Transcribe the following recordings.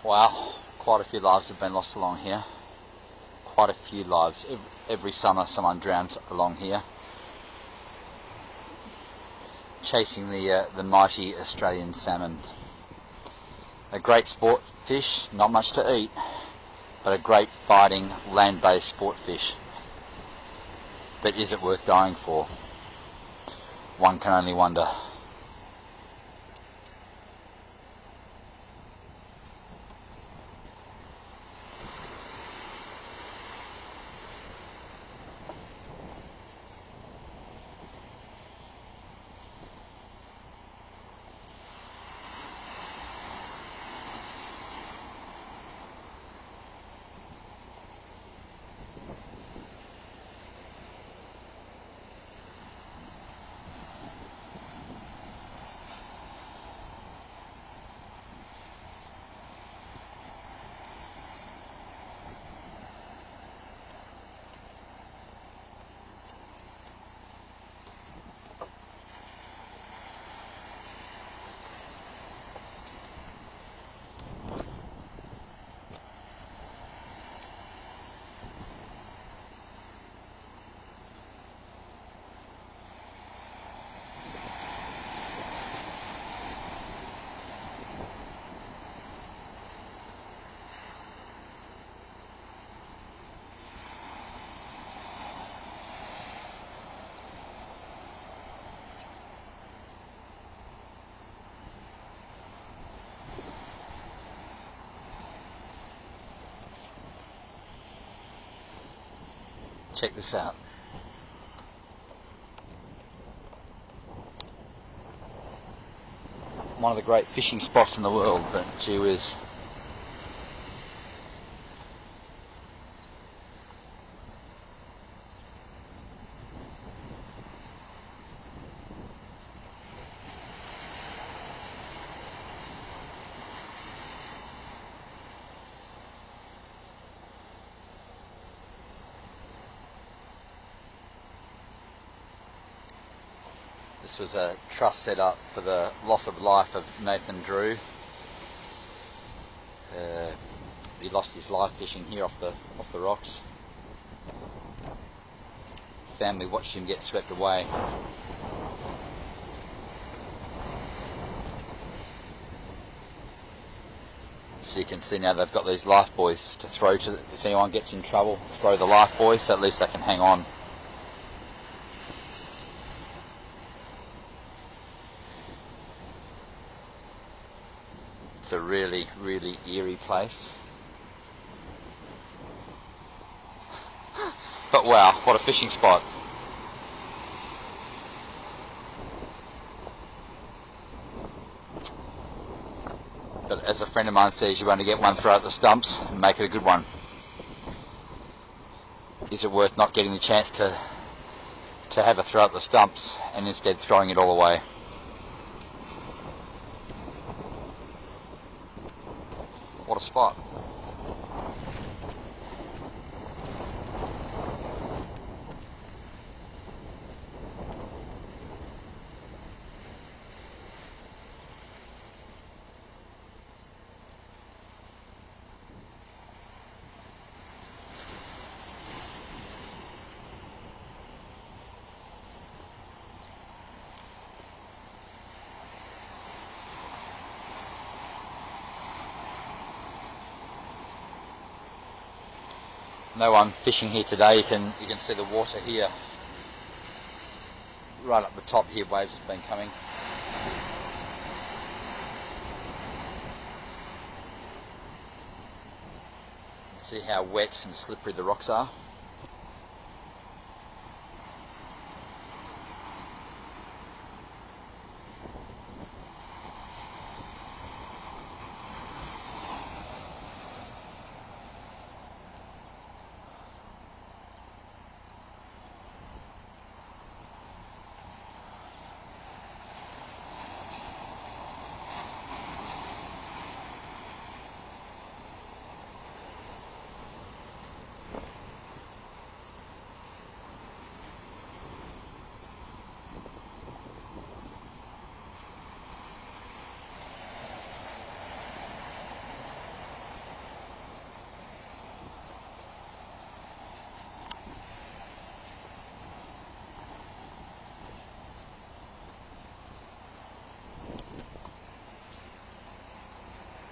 Wow, quite a few lives have been lost along here. Quite a few lives. Every summer someone drowns along here. Chasing the mighty Australian salmon. A great sport fish, not much to eat, but a great fighting land-based sport fish. But is it worth dying for? One can only wonder. Check this out. One of the great fishing spots in the world, but gee whiz. This was a trust set up for the loss of life of Nathan Drew. He lost his life fishing here off the rocks. Family watched him get swept away. So you can see now they've got these life buoys to throw to, if anyone gets in trouble, throw the life buoy so at least they can hang on. It's a really, really eerie place. But wow, what a fishing spot. But as a friend of mine says, you only get one throw at the stumps and make it a good one. Is it worth not getting the chance to have a throw at the stumps and instead throwing it all away? What a spot. No one fishing here today. You can see the water here. Right up the top here, waves have been coming. See how wet and slippery the rocks are.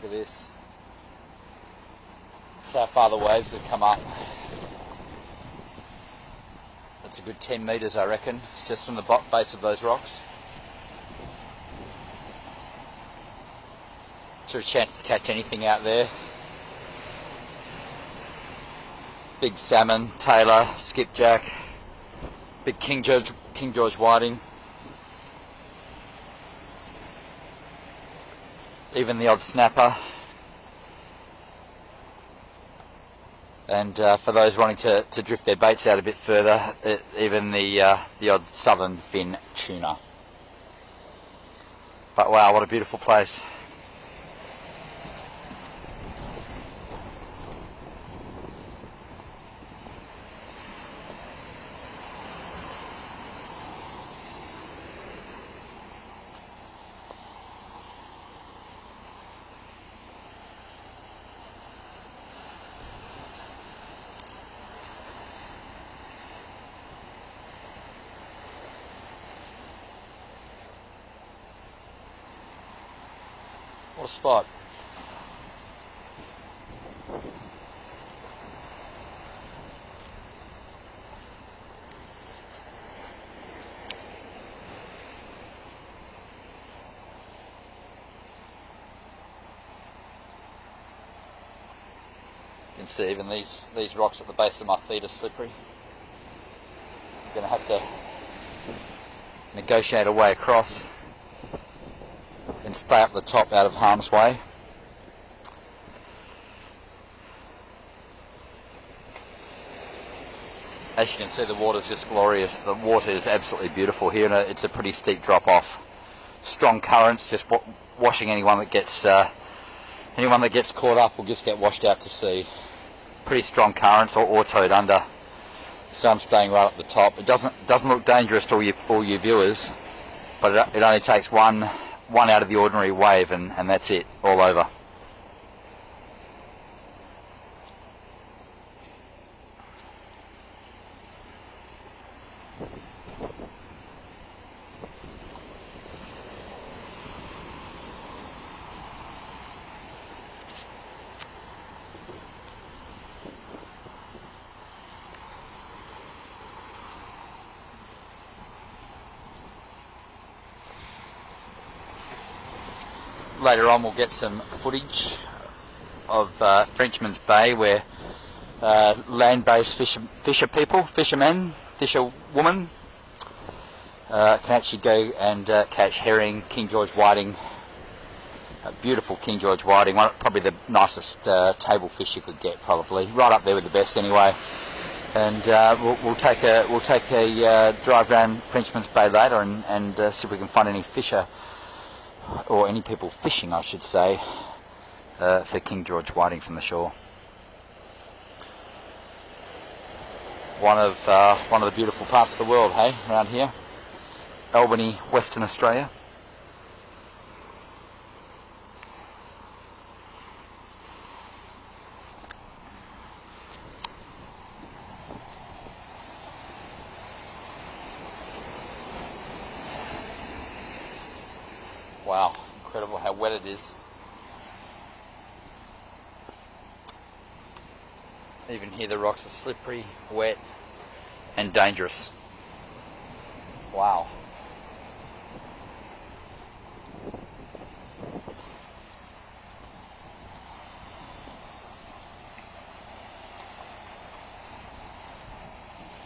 at this. That's how far the waves have come up. That's a good 10 metres, I reckon, just from the base of those rocks. Is there a chance to catch anything out there? Big salmon, tailor, skipjack, big King George whiting. Even the odd snapper. And for those wanting to drift their baits out a bit further, even the odd southern fin tuna. But wow, what a beautiful place. What a spot. You can see even these rocks at the base of my feet are slippery. I'm going to have to negotiate a way across and stay up the top out of harm's way. As you can see, the water's just glorious. The water is absolutely beautiful here, and it's a pretty steep drop off. Strong currents, just washing anyone that gets caught up will just get washed out to sea. Pretty strong currents, or towed under. So I'm staying right up the top. It doesn't look dangerous to all you viewers, but it only takes one out of the ordinary wave, and that's it, all over. Later on we'll get some footage of Frenchman's Bay, where land-based fisherwomen can actually go and catch herring, King George whiting, beautiful King George whiting, probably the nicest table fish you could get, probably right up there with the best anyway. And we'll take a drive around Frenchman's Bay later and see if we can find any fisher, or any people fishing, I should say, for King George whiting from the shore. One of the beautiful parts of the world, hey, around here, Albany, Western Australia. Wow, incredible how wet it is. Even here the rocks are slippery, wet and dangerous. Wow.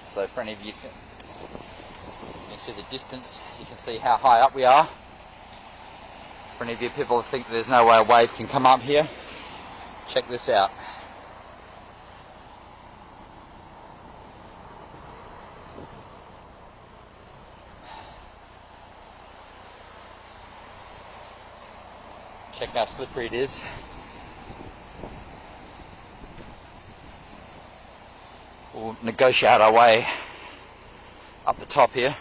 So for any of you can see the distance, you can see how high up we are. For any of you people who think there's no way a wave can come up here, check this out. Check how slippery it is. We'll negotiate our way up the top here.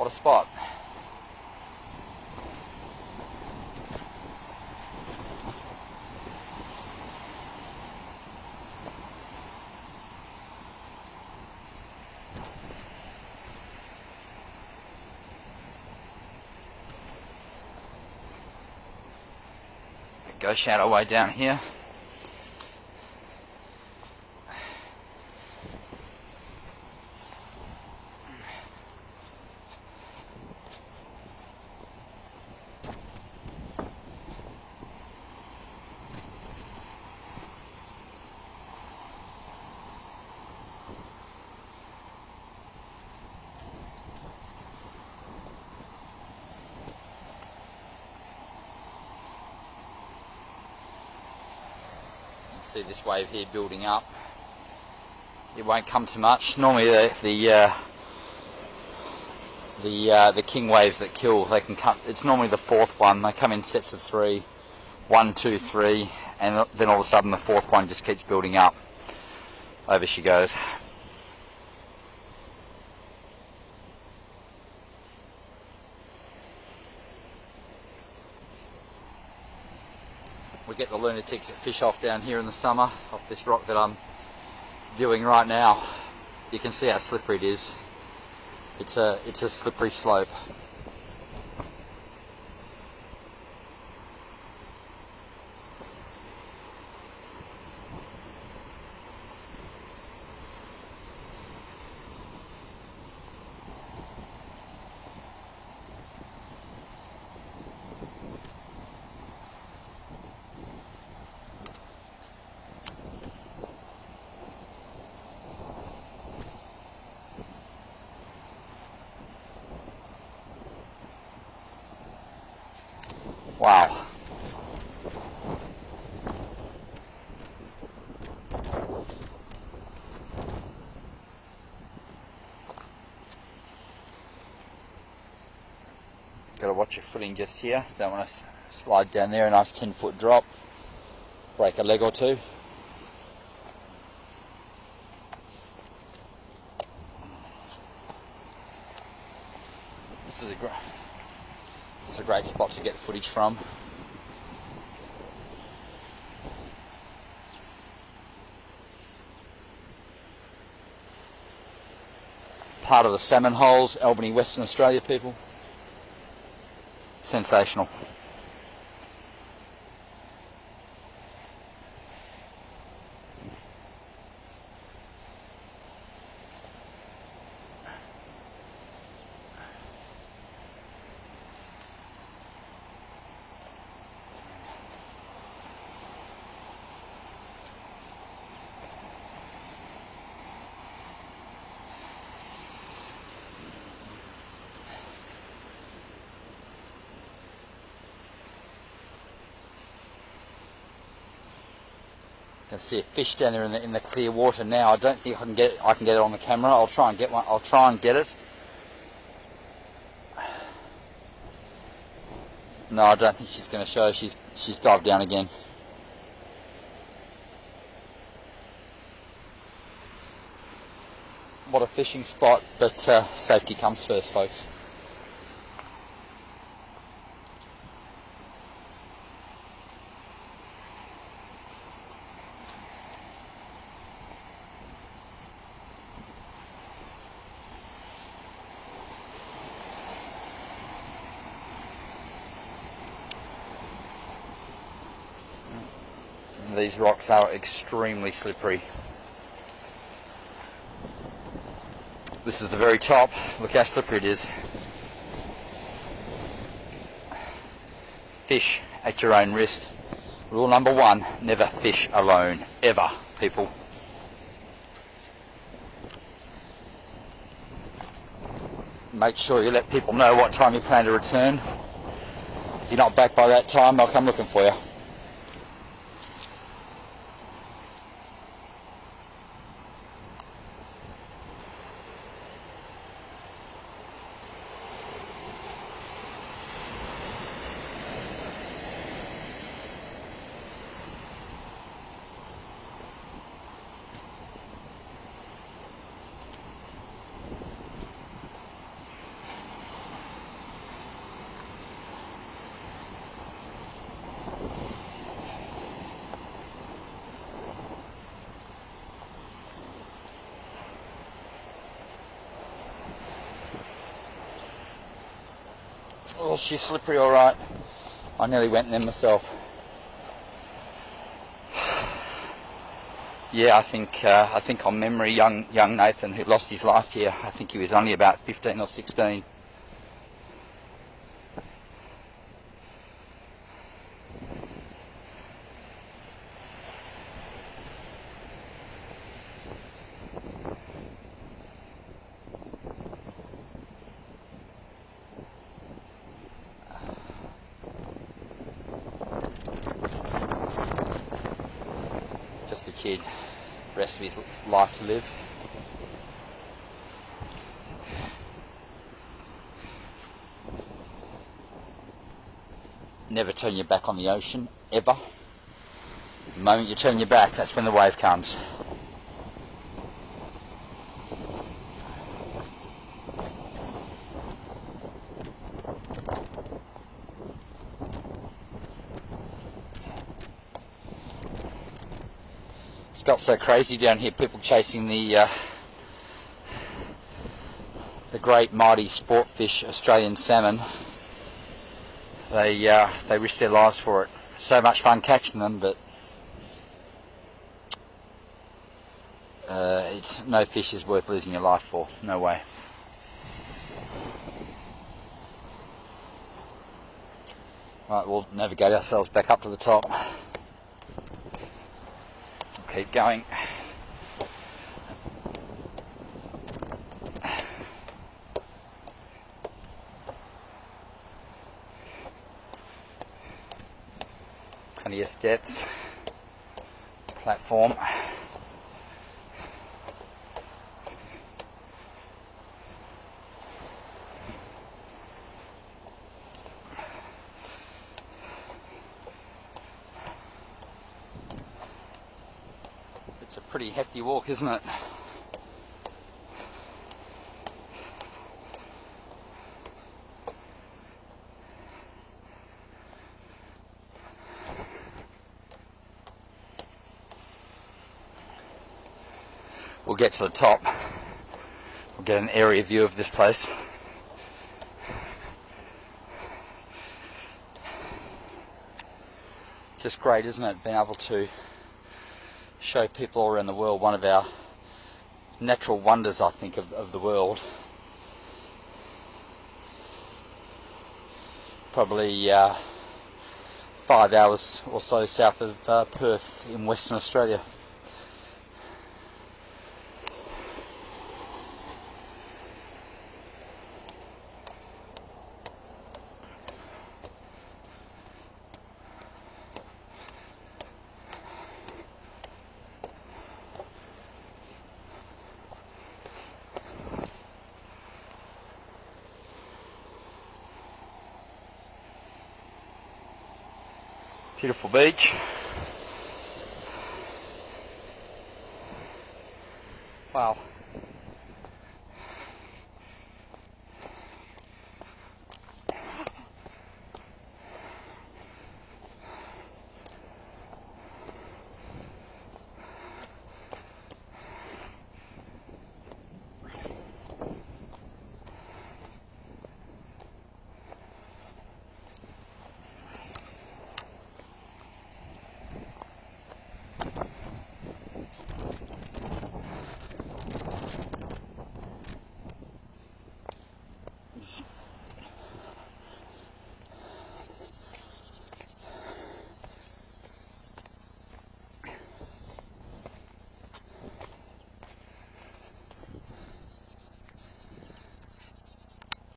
What a spot. Go shadow way down here. See this wave here building up. It won't come to much. Normally the king waves that kill, they can come. It's normally the fourth one. They come in sets of 3, 1, 2, 3, and then all of a sudden the fourth one just keeps building up. Over she goes. We get the lunatics that fish off down here in the summer, off this rock that I'm viewing right now. You can see how slippery it is. It's a slippery slope. Wow. Gotta watch your footing just here. Don't want to slide down there, a nice 10-foot drop. Break a leg or two. This is a great spot to get footage from. Part of the salmon holes, Albany, Western Australia, people. Sensational. I see a fish down there in the clear water now. I don't think I can get it on the camera. I'll try and get one. I'll try and get it. No, I don't think she's going to show. She's dived down again. What a fishing spot, but safety comes first, folks. These rocks are extremely slippery. This is the very top. Look how slippery it is. Fish at your own risk. Rule number 1, never fish alone, ever, people. Make sure you let people know what time you plan to return. If you're not back by that time, they'll come looking for you. Oh, she's slippery, all right. I nearly went in there myself. Yeah, I think on memory, young Nathan, who lost his life here, I think he was only about 15 or 16. Just a kid, rest of his life to live. Never turn your back on the ocean, ever. The moment you turn your back, that's when the wave comes. It's got so crazy down here, people chasing the great mighty sport fish, Australian salmon. They risk their lives for it. So much fun catching them, but it's no fish is worth losing your life for. No way. Right, we'll navigate ourselves back up to the top. Keep going. Plenty of steps, platform. It's a pretty hefty walk, isn't it? We'll get to the top. We'll get an area view of this place. Just great, isn't it? Being able to show people all around the world one of our natural wonders, I think, of the world. Probably 5 hours or so south of Perth in Western Australia. Beautiful beach. Wow.